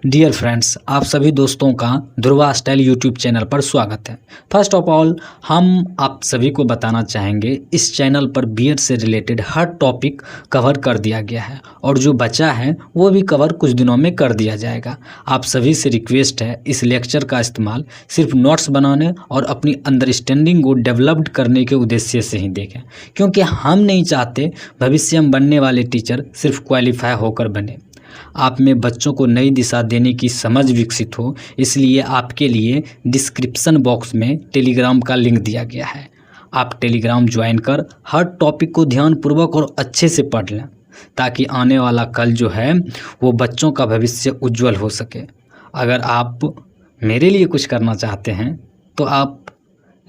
Dear friends, आप सभी दोस्तों का ध्रुवा स्टाइल यूट्यूब चैनल पर स्वागत है। फर्स्ट ऑफ ऑल हम आप सभी को बताना चाहेंगे इस चैनल पर बीएड से रिलेटेड हर टॉपिक कवर कर दिया गया है और जो बचा है वो भी कवर कुछ दिनों में कर दिया जाएगा। आप सभी से रिक्वेस्ट है इस लेक्चर का इस्तेमाल सिर्फ नोट्स बनाने और अपनी अंडरस्टैंडिंग को डेवलप्ड करने के उद्देश्य से ही देखें, क्योंकि हम नहीं चाहते भविष्य में बनने वाले टीचर सिर्फ क्वालिफाई होकर बने। आप में बच्चों को नई दिशा देने की समझ विकसित हो, इसलिए आपके लिए डिस्क्रिप्शन बॉक्स में टेलीग्राम का लिंक दिया गया है। आप टेलीग्राम ज्वाइन कर हर टॉपिक को ध्यानपूर्वक और अच्छे से पढ़ लें, ताकि आने वाला कल जो है वो बच्चों का भविष्य उज्जवल हो सके। अगर आप मेरे लिए कुछ करना चाहते हैं तो आप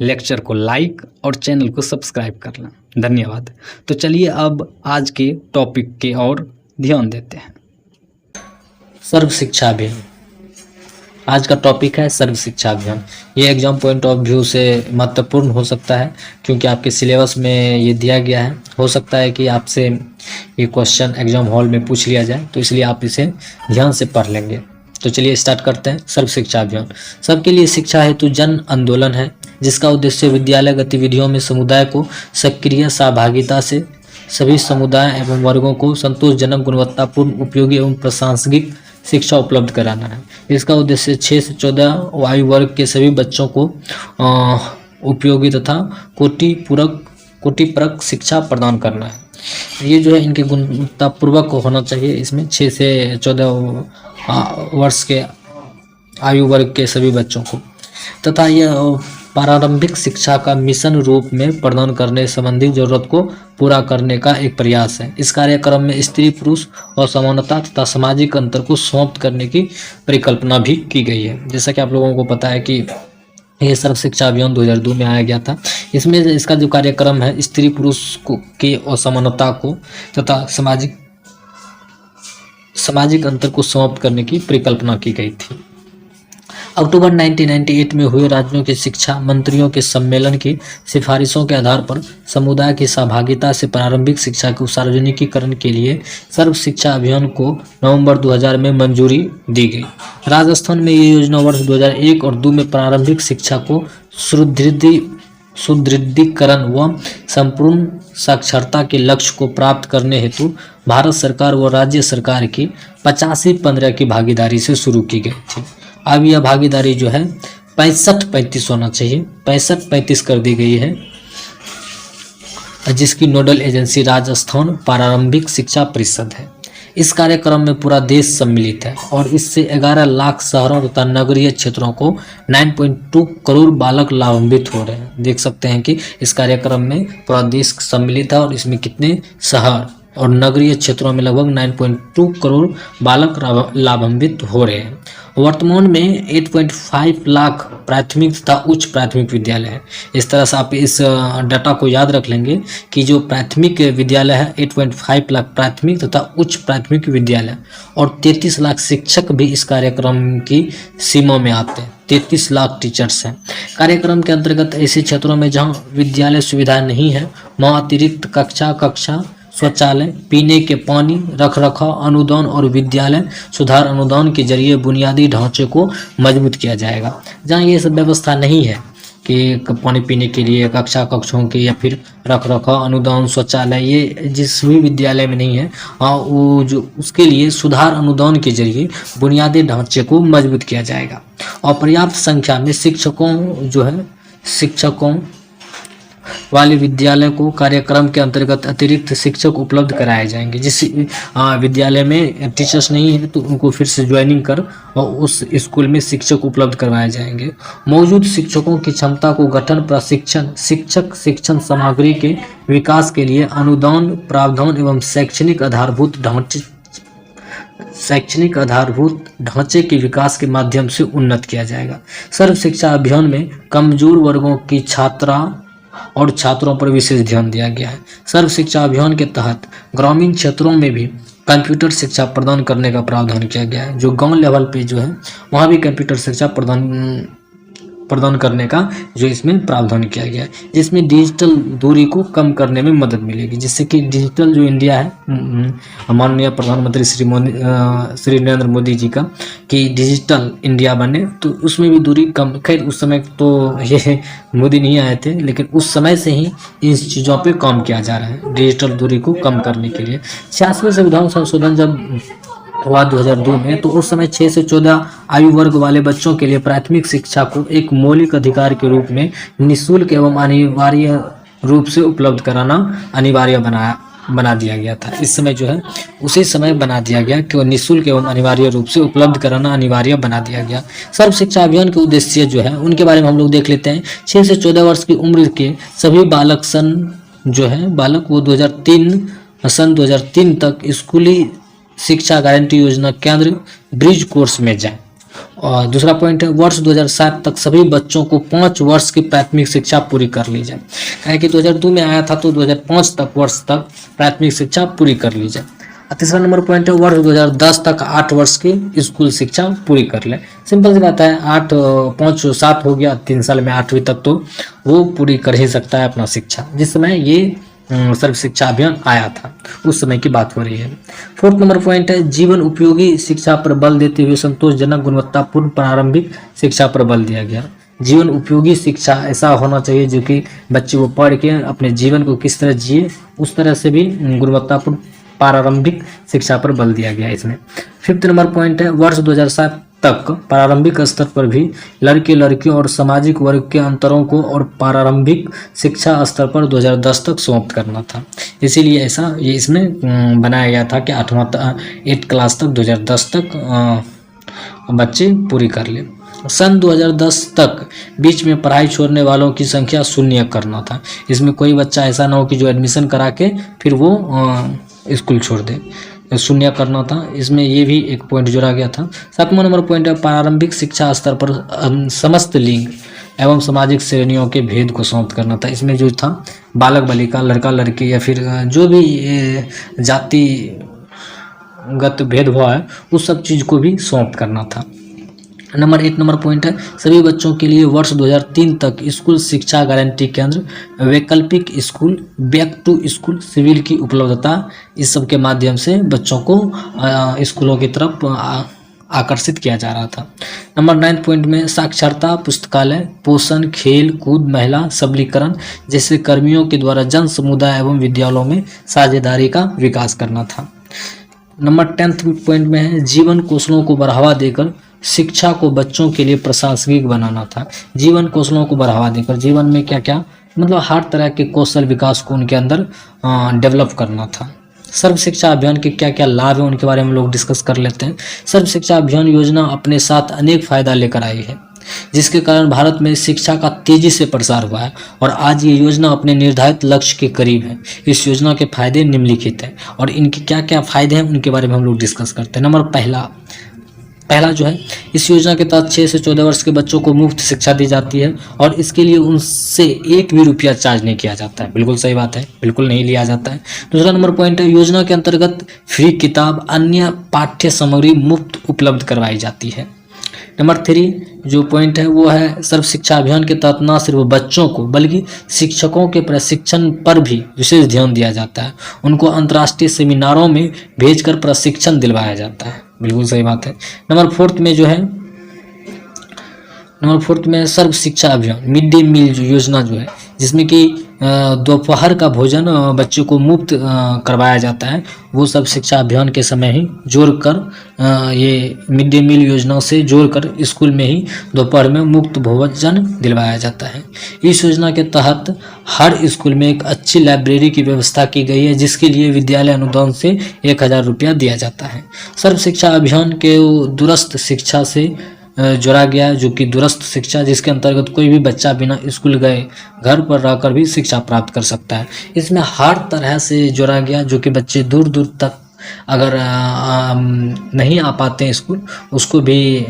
लेक्चर को लाइक और चैनल को सब्सक्राइब कर लें। धन्यवाद। तो चलिए अब आज के टॉपिक के ओर ध्यान देते हैं। सर्व शिक्षा अभियान आज का टॉपिक है। सर्व शिक्षा अभियान ये एग्जाम पॉइंट ऑफ व्यू से महत्वपूर्ण हो सकता है, क्योंकि आपके सिलेबस में ये दिया गया है। हो सकता है कि आपसे ये क्वेश्चन एग्जाम हॉल में पूछ लिया जाए, तो इसलिए आप इसे ध्यान से पढ़ लेंगे। तो चलिए स्टार्ट करते हैं। सर्व शिक्षा अभियान सबके लिए शिक्षा हेतु जन आंदोलन है, जिसका उद्देश्य विद्यालय गतिविधियों में समुदाय को सक्रिय सहभागिता से सभी समुदाय एवं वर्गों को संतोषजनक, गुणवत्तापूर्ण, उपयोगी एवं प्रासंगिक शिक्षा उपलब्ध कराना है। इसका उद्देश्य 6 से 14 आयु वर्ग के सभी बच्चों को उपयोगी तथा कोटिपरक शिक्षा प्रदान करना है। ये जो है इनके गुणवत्तापूर्वक होना चाहिए। इसमें 6 से 14 वर्ष के आयु वर्ग के सभी बच्चों को, तथा यह प्रारंभिक शिक्षा का मिशन रूप में प्रदान करने संबंधी जरूरत को पूरा करने का एक प्रयास है। इस कार्यक्रम में स्त्री पुरुष असमानता तथा सामाजिक अंतर को समाप्त करने की परिकल्पना भी की गई है। जैसा कि आप लोगों को पता है कि यह सर्व शिक्षा अभियान 2002 में आया गया था। इसमें इसका जो कार्यक्रम है स्त्री पुरुष की असमानता को तथा सामाजिक अंतर को समाप्त करने की परिकल्पना की गई थी। अक्टूबर 1998 में हुए राज्यों के शिक्षा मंत्रियों के सम्मेलन की सिफारिशों के आधार पर समुदाय की सहभागिता से प्रारंभिक शिक्षा के सार्वजनिकीकरण के लिए सर्व शिक्षा अभियान को नवंबर 2000 में मंजूरी दी गई। राजस्थान में ये योजना वर्ष 2001 और 2002 में प्रारंभिक शिक्षा को सुदृढ़ीकरण व संपूर्ण साक्षरता के लक्ष्य को प्राप्त करने हेतु भारत सरकार व राज्य सरकार की 85-15 की भागीदारी से शुरू की गई थी। अब यह भागीदारी जो है 65-35 होना चाहिए, 65-35 कर दी गई है, जिसकी नोडल एजेंसी राजस्थान प्रारंभिक शिक्षा परिषद है। इस कार्यक्रम में पूरा देश सम्मिलित है और इससे 11 लाख शहरों तथा नगरीय क्षेत्रों को 9.2 करोड़ बालक लाभान्वित हो रहे हैं। देख सकते हैं कि इस कार्यक्रम में पूरा देश सम्मिलित है और इसमें कितने शहर और नगरीय क्षेत्रों में लगभग 9.2 करोड़ बालक लाभान्वित हो रहे हैं। वर्तमान में 8.5 लाख प्राथमिक तथा उच्च प्राथमिक विद्यालय है। इस तरह से आप इस डाटा को याद रख लेंगे कि जो प्राथमिक विद्यालय है 8.5 लाख प्राथमिक तथा उच्च प्राथमिक विद्यालय और 33 लाख शिक्षक भी इस कार्यक्रम की सीमा में आते हैं। 33 लाख टीचर्स हैं। कार्यक्रम के अंतर्गत ऐसे क्षेत्रों में जहां विद्यालय सुविधा नहीं है, वहां अतिरिक्त कक्षा, शौचालय, पीने के पानी, रखरखाव अनुदान और विद्यालय सुधार अनुदान के जरिए बुनियादी ढांचे को मजबूत किया जाएगा। जहां ये सब व्यवस्था नहीं है कि पानी पीने के लिए कक्षों के या फिर रखरखाव अनुदान, शौचालय, ये जिस भी विद्यालय में नहीं है, वो जो उसके लिए सुधार अनुदान के जरिए बुनियादी ढांचे को मजबूत किया जाएगा। और पर्याप्त संख्या में शिक्षकों वाले विद्यालय को कार्यक्रम के अंतर्गत अतिरिक्त शिक्षक उपलब्ध कराए जाएंगे। जिस विद्यालय में टीचर्स नहीं है तो उनको फिर से ज्वाइनिंग कर और उस स्कूल में शिक्षक उपलब्ध करवाए जाएंगे। मौजूद शिक्षकों की क्षमता को गठन, प्रशिक्षण, शिक्षण सामग्री के विकास के लिए अनुदान प्रावधान एवं शैक्षणिक आधारभूत ढांचे के विकास के माध्यम से उन्नत किया जाएगा। सर्व शिक्षा अभियान में कमजोर वर्गों की छात्रों पर विशेष ध्यान दिया गया है। सर्व शिक्षा अभियान के तहत ग्रामीण क्षेत्रों में भी कंप्यूटर शिक्षा प्रदान करने का प्रावधान किया गया है। जो गांव लेवल पे जो है वहां भी कंप्यूटर शिक्षा प्रदान करने का जो इसमें प्रावधान किया गया है, जिसमें डिजिटल दूरी को कम करने में मदद मिलेगी, जिससे कि डिजिटल जो इंडिया है, माननीय प्रधानमंत्री श्री नरेंद्र मोदी जी का, कि डिजिटल इंडिया बने, तो उसमें भी दूरी कम। खैर उस समय तो ये मोदी नहीं आए थे, लेकिन उस समय से ही इन चीज़ों पे काम किया जा रहा है डिजिटल दूरी को कम करने के लिए। 66वें संविधान संशोधन जब हुआ 2002 में, तो उस समय 6 से 14 आयु वर्ग वाले बच्चों के लिए प्राथमिक शिक्षा को एक मौलिक अधिकार के रूप में निःशुल्क एवं अनिवार्य रूप से उपलब्ध कराना अनिवार्य बना दिया गया था। इस समय जो है उसी समय बना दिया गया कि निःशुल्क एवं अनिवार्य रूप से उपलब्ध कराना अनिवार्य बना दिया गया। सर्व शिक्षा अभियान के उद्देश्य जो है उनके बारे में हम लोग देख लेते हैं। 6 से 14 वर्ष की उम्र के सभी बालक वो 2003 तक स्कूली शिक्षा गारंटी योजना केंद्र ब्रिज कोर्स में जाएं। और दूसरा पॉइंट है, वर्ष 2007 तक सभी बच्चों को 5 वर्ष की प्राथमिक शिक्षा पूरी कर ली जाए। कहे कि 2002 में आया था, तो 2005 वर्ष तक प्राथमिक शिक्षा पूरी कर ली जाए। तीसरा नंबर पॉइंट है, वर्ष 2010 तक 8 वर्ष की स्कूल शिक्षा पूरी कर ले। सिंपल सी बात है, 7 हो गया, 3 साल में 8वीं तक तो वो पूरी कर ही सकता है अपना शिक्षा। जिस समय ये सर्व शिक्षा अभियान आया था उस समय की बात हो रही है। 4th नंबर पॉइंट है, जीवन उपयोगी शिक्षा पर बल देते हुए संतोषजनक गुणवत्तापूर्ण प्रारंभिक शिक्षा पर बल दिया गया। जीवन उपयोगी शिक्षा ऐसा होना चाहिए जो कि बच्चे को पढ़ के अपने जीवन को किस तरह जिए, उस तरह से भी गुणवत्तापूर्ण प्रारंभिक शिक्षा पर बल दिया गया इसमें। 5th नंबर पॉइंट है, वर्ष 2007 तक प्रारंभिक स्तर पर भी लड़के लड़कियों और सामाजिक वर्ग के अंतरों को और प्रारंभिक शिक्षा स्तर पर 2010 तक समाप्त करना था। इसीलिए ऐसा ये इसमें बनाया गया था कि 8 क्लास तक 2010 तक बच्चे पूरी कर ले। सन 2010 तक बीच में पढ़ाई छोड़ने वालों की संख्या 0 करना था। इसमें कोई बच्चा ऐसा ना हो कि जो एडमिशन करा के फिर वो स्कूल छोड़ दे, 0 करना था। इसमें ये भी एक पॉइंट जोड़ा गया था। 7वां नंबर पॉइंट है, प्रारंभिक शिक्षा स्तर पर समस्त लिंग एवं सामाजिक श्रेणियों के भेद को समाप्त करना था। इसमें जो था बालक बालिका, लड़का लड़की या फिर जो भी जातिगत भेदभाव है उस सब चीज़ को भी समाप्त करना था। नंबर 8 नंबर पॉइंट है, सभी बच्चों के लिए वर्ष 2003 तक स्कूल शिक्षा गारंटी केंद्र, वैकल्पिक school, back to school civil की उपलब्धता, इस सब के माध्यम से बच्चों को स्कूलों की तरफ आकर्षित किया जा रहा था। नंबर 9 पॉइंट में, साक्षरता, पुस्तकालय, पोषण, खेल कूद, महिला सबलीकरण जैसे कर्मियों के द्वारा जन समुदाय एवं विद्यालयों में साझेदारी का विकास करना था। नंबर 10 पॉइंट में है, जीवन कौशलों को बढ़ावा देकर शिक्षा को बच्चों के लिए प्रासंगिक बनाना था। जीवन कौशलों को बढ़ावा देकर जीवन में क्या क्या मतलब हर तरह के कौशल विकास को उनके अंदर डेवलप करना था। सर्व शिक्षा अभियान के क्या क्या लाभ हैं उनके बारे में लोग डिस्कस कर लेते हैं। सर्व शिक्षा अभियान योजना अपने साथ अनेक फायदा लेकर आई है, जिसके कारण भारत में शिक्षा का तेजी से प्रसार हुआ है और आज ये योजना अपने निर्धारित लक्ष्य के करीब है। इस योजना के फायदे निम्नलिखित हैं और इनके क्या क्या फायदे हैं उनके बारे में हम लोग डिस्कस करते हैं। नंबर पहला जो है, इस योजना के तहत 6 से 14 वर्ष के बच्चों को मुफ्त शिक्षा दी जाती है और इसके लिए उनसे 1 भी रुपया चार्ज नहीं किया जाता है। बिल्कुल सही बात है, बिल्कुल नहीं लिया जाता है। दूसरा नंबर पॉइंट है, योजना के अंतर्गत फ्री किताब, अन्य पाठ्य सामग्री मुफ्त उपलब्ध करवाई जाती है। नंबर 3 जो पॉइंट है वो है, सर्व शिक्षा अभियान के तहत न सिर्फ बच्चों को बल्कि शिक्षकों के प्रशिक्षण पर भी विशेष ध्यान दिया जाता है। उनको अंतर्राष्ट्रीय सेमिनारों में भेजकर प्रशिक्षण दिलवाया जाता है। बिल्कुल सही बात है। नंबर 4 में सर्व शिक्षा अभियान मिड डे मील योजना जो है, जिसमें कि दोपहर का भोजन बच्चों को मुफ्त करवाया जाता है, वो सब शिक्षा अभियान के समय ही जोड़कर ये मिड डे मील योजना से जोड़कर स्कूल में ही दोपहर में मुफ्त भोजन दिलवाया जाता है। इस योजना के तहत हर स्कूल में एक अच्छी लाइब्रेरी की व्यवस्था की गई है, जिसके लिए विद्यालय अनुदान से 1000 रुपया दिया जाता है। सर्व शिक्षा अभियान के दूरस्थ शिक्षा से जोड़ा गया है, जो कि दूरस्थ शिक्षा जिसके अंतर्गत कोई भी बच्चा बिना स्कूल गए घर पर रहकर भी शिक्षा प्राप्त कर सकता है। इसमें हर तरह से जोड़ा गया, जो कि बच्चे दूर दूर तक अगर नहीं आ पाते हैं स्कूल, उसको भी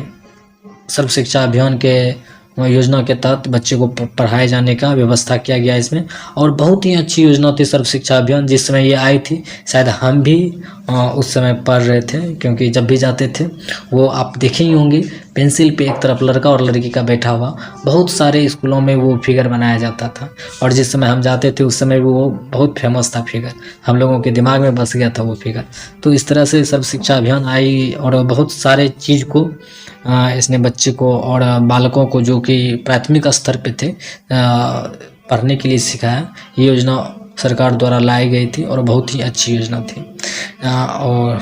सर्व शिक्षा अभियान के योजना के तहत बच्चे को पढ़ाए जाने का व्यवस्था किया गया इसमें। और बहुत ही अच्छी योजना थी सर्व शिक्षा अभियान। जिस समय ये आई थी शायद हम भी उस समय पढ़ रहे थे, क्योंकि जब भी जाते थे वो आप देखे ही होंगे पेंसिल पे एक तरफ लड़का और लड़की का बैठा हुआ, बहुत सारे स्कूलों में वो फिगर बनाया जाता था और जिस समय हम जाते थे उस समय वो बहुत फेमस था फिगर, हम लोगों के दिमाग में बस गया था वो फिगर। तो इस तरह से सर्व शिक्षा अभियान आई और बहुत सारे चीज़ को इसने बच्चे को और बालकों को जो कि प्राथमिक स्तर पे थे पढ़ने के लिए सिखाया। ये योजना सरकार द्वारा लाई गई थी और बहुत ही अच्छी योजना थी। और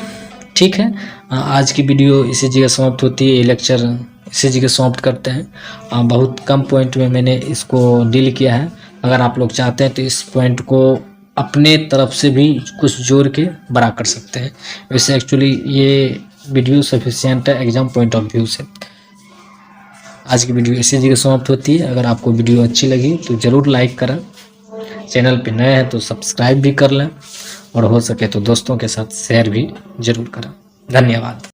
ठीक है, आज की वीडियो इसी जगह समाप्त होती है, ये लेक्चर इसी जगह समाप्त करते हैं। बहुत कम पॉइंट में मैंने इसको डील किया है, अगर आप लोग चाहते हैं तो इस पॉइंट को अपने तरफ से भी कुछ जोड़ के बड़ा कर सकते हैं। वैसे एक्चुअली ये वीडियो सफिशिएंट है एग्जाम पॉइंट ऑफ व्यू से। आज की वीडियो इसी जगह समाप्त होती है। अगर आपको वीडियो अच्छी लगी तो ज़रूर लाइक करें, चैनल पे नए हैं तो सब्सक्राइब भी कर लें और हो सके तो दोस्तों के साथ शेयर भी ज़रूर करें। धन्यवाद।